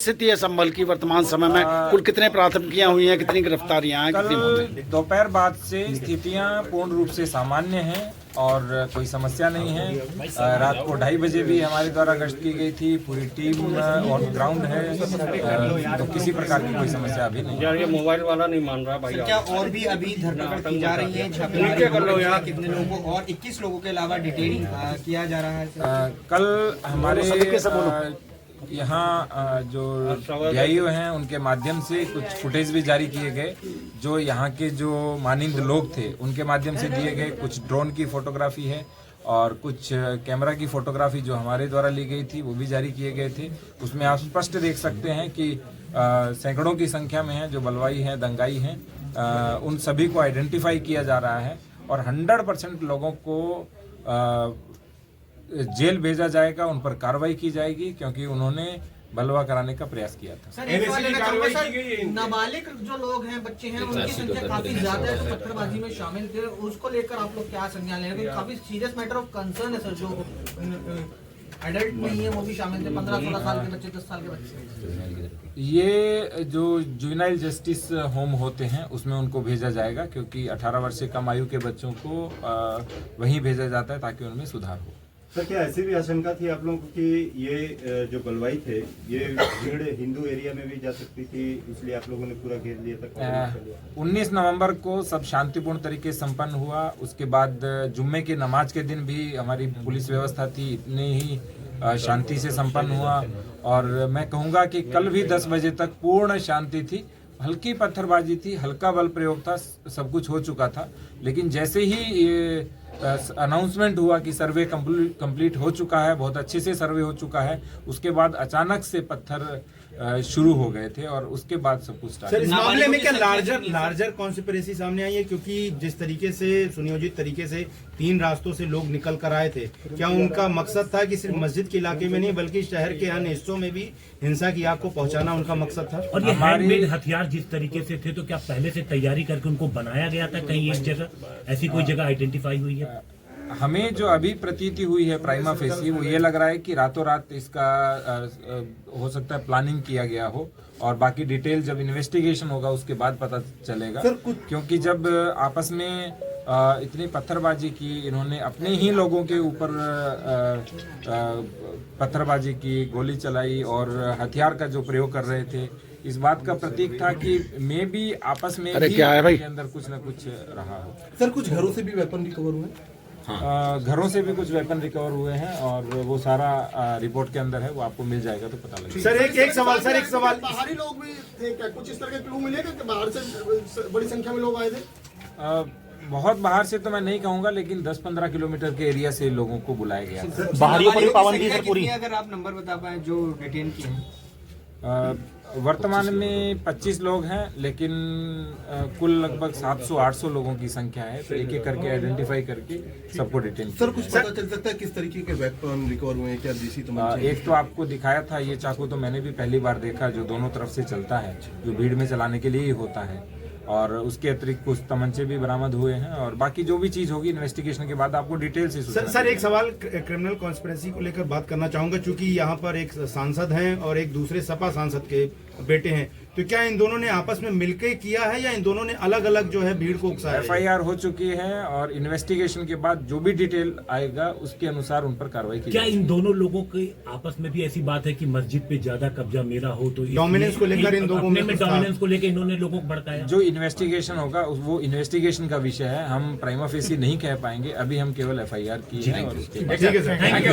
स्थिति है संभल की वर्तमान समय में? कुल कितने प्राथमिकियां हुई हैं, कितनी गिरफ्तारियां हैं, कितनी मौतें? कल दोपहर बाद से स्थितियां पूर्ण रूप से सामान्य हैं और कोई समस्या नहीं है। रात को 2:30 बजे भी हमारे द्वारा गश्त की गई थी, पूरी टीम ऑन ग्राउंड है, तो किसी प्रकार की कोई समस्या अभी नहीं। यार ये मोबाइल वाला नहीं मान रहा भाई। क्या और भी अभी धरपकड़ की जा रही है? छापेमारी कर लो यार, कितने लोगों को और 21 लोगों के अलावा डिटेनिंग किया जा रहा है? कल हमारे यहाँ जो डीआईओ हैं उनके माध्यम से कुछ फुटेज भी जारी किए गए, जो यहाँ के जो मानिंद लोग थे उनके माध्यम से दिए गए। कुछ ड्रोन की फोटोग्राफी है और कुछ कैमरा की फोटोग्राफी जो हमारे द्वारा ली गई थी वो भी जारी किए गए थे। उसमें आप स्पष्ट देख सकते हैं कि सैकड़ों की संख्या में हैं जो बलवाई हैं, दंगाई हैं, उन सभी को आइडेंटिफाई किया जा रहा है और 100% लोगों को जेल भेजा जाएगा, उन पर कार्रवाई की जाएगी क्योंकि उन्होंने बलवा कराने का प्रयास किया था। सर, नाबालिग जो लोग हैं, बच्चे हैं, उनकी संख्या काफी ज्यादा है जो पत्थरबाजी में शामिल थे, उसको लेकर आप लोग क्या संज्ञान ले रहे हैं? काफी सीरियस मैटर ऑफ कंसर्न है सर। जो एडल्ट नहीं है वो भी शामिल थे, 15-16 साल के बच्चे, 10 साल के बच्चे। ये जो जुवेनाइल जस्टिस होम होते हैं उसमें उनको भेजा जाएगा क्योंकि 18 वर्ष से कम आयु के बच्चों को वहीं भेजा जाता है ताकि उनमें सुधार हो। सर, क्या ऐसी भी आशंका थी आप लोगों को कि ये जो बलवाई थे ये भीड़ हिंदू एरिया में भी जा सकती थी, इसलिए आप लोगों ने पूरा घेर लिया था? 19 नवंबर को सब शांतिपूर्ण तरीके से संपन्न हुआ। उसके बाद जुम्मे की नमाज के दिन भी हमारी पुलिस व्यवस्था थी, इतनी ही शांति से संपन्न हुआ। और मैं कहूँगा कि कल भी 10 बजे तक पूर्ण शांति थी। हल्की पत्थरबाजी थी, हल्का बल प्रयोग था, सब कुछ हो चुका था। लेकिन जैसे ही ये अनाउंसमेंट हुआ कि सर्वे कंप्लीट हो चुका है, बहुत अच्छे से सर्वे हो चुका है, उसके बाद अचानक से पत्थर शुरू हो गए थे और उसके बाद सब कुछ स्टार्ट। सर, इस मामले में क्या लार्जर कॉन्स्पिरेसी सामने आई है? क्योंकि जिस तरीके से सुनियोजित तरीके से 3 रास्तों से लोग निकल कर आए थे, क्या उनका मकसद था कि सिर्फ मस्जिद के इलाके में नहीं बल्कि शहर के अन्य हिस्सों में भी हिंसा की आग को पहुंचाना उनका मकसद था? और ये हैंडमेड हथियार जिस तरीके से थे, तो क्या पहले से तैयारी करके उनको बनाया गया था? कहीं एक जगह ऐसी कोई जगह आइडेंटिफाई हुई है? हमें जो अभी प्रतीति हुई है प्राइमा फेसी, वो ये लग रहा है कि रातों रात इसका हो सकता है प्लानिंग किया गया हो और बाकी डिटेल जब इन्वेस्टिगेशन होगा उसके बाद पता चलेगा। क्योंकि जब आपस में इतनी पत्थरबाजी की, इन्होंने अपने ही लोगों के ऊपर पत्थरबाजी की, गोली चलाई और हथियार का जो प्रयोग कर रहे थे, इस बात का प्रतीक था कि मे भी आपस में भी क्या है भाई? के अंदर कुछ न कुछ रहा हो। सर, कुछ घरों से भी वेपन रिकवर हुए? घरों से भी कुछ वेपन रिकवर हुए हैं और वो सारा रिपोर्ट के अंदर है, वो आपको मिल जाएगा तो पता लगेगा। सर, एक सवाल बाहरी लोग भी थे क्या? कुछ इस तरह के क्लू मिलेगा कि बाहर से बड़ी संख्या में लोग आए थे? बहुत बाहर से तो मैं नहीं कहूंगा, लेकिन 10-15 किलोमीटर के एरिया से लोगों को बुलाया गया था। बाहरियों पर भी पाबंदी है पूरी? अगर आप नंबर बता पाए जो डिटेन किए हैं। वर्तमान में 25 लोग हैं, लेकिन कुल लगभग 700-800 लोगों की संख्या है, तो एक एक करके आइडेंटिफाई करके सबको डिटेन। सर, कुछ पता चल सकता है किस तरीके के वेपन रिकवर हुए हैं? क्या देसी तमंचे? एक तो आपको दिखाया था, ये चाकू तो मैंने भी पहली बार देखा, जो दोनों तरफ से चलता है, जो भीड़ में चलाने के लिए ही होता है। और उसके अतिरिक्त कुछ तमंचे भी बरामद हुए हैं और बाकी जो भी चीज होगी इन्वेस्टिगेशन के बाद आपको डिटेल से सर, एक सवाल क्रिमिनल कॉन्स्पिरेसी को लेकर बात करना चाहूंगा, क्योंकि यहाँ पर एक सांसद हैं और एक दूसरे सपा सांसद के बेटे हैं, तो क्या इन दोनों ने आपस में मिलकर किया है या इन दोनों ने अलग अलग जो है भीड़ को उकसाया? FIR हो चुकी है और इन्वेस्टिगेशन के बाद जो भी डिटेल आएगा उसके अनुसार उन पर कार्रवाई की। क्या इन दोनों लोगों के आपस में भी ऐसी बात है कि मस्जिद पे ज्यादा कब्जा मेरा हो, तो डोमिनेंस को लेकर इन दोनों में डोमिनेंस को लेकर इन्होंने लोगों को भड़काया? जो इन्वेस्टिगेशन होगा वो इन्वेस्टिगेशन का विषय है, हम प्राइमा फेसी नहीं कह पाएंगे, अभी हम केवल FIR की है। ठीक है सर, थैंक यू।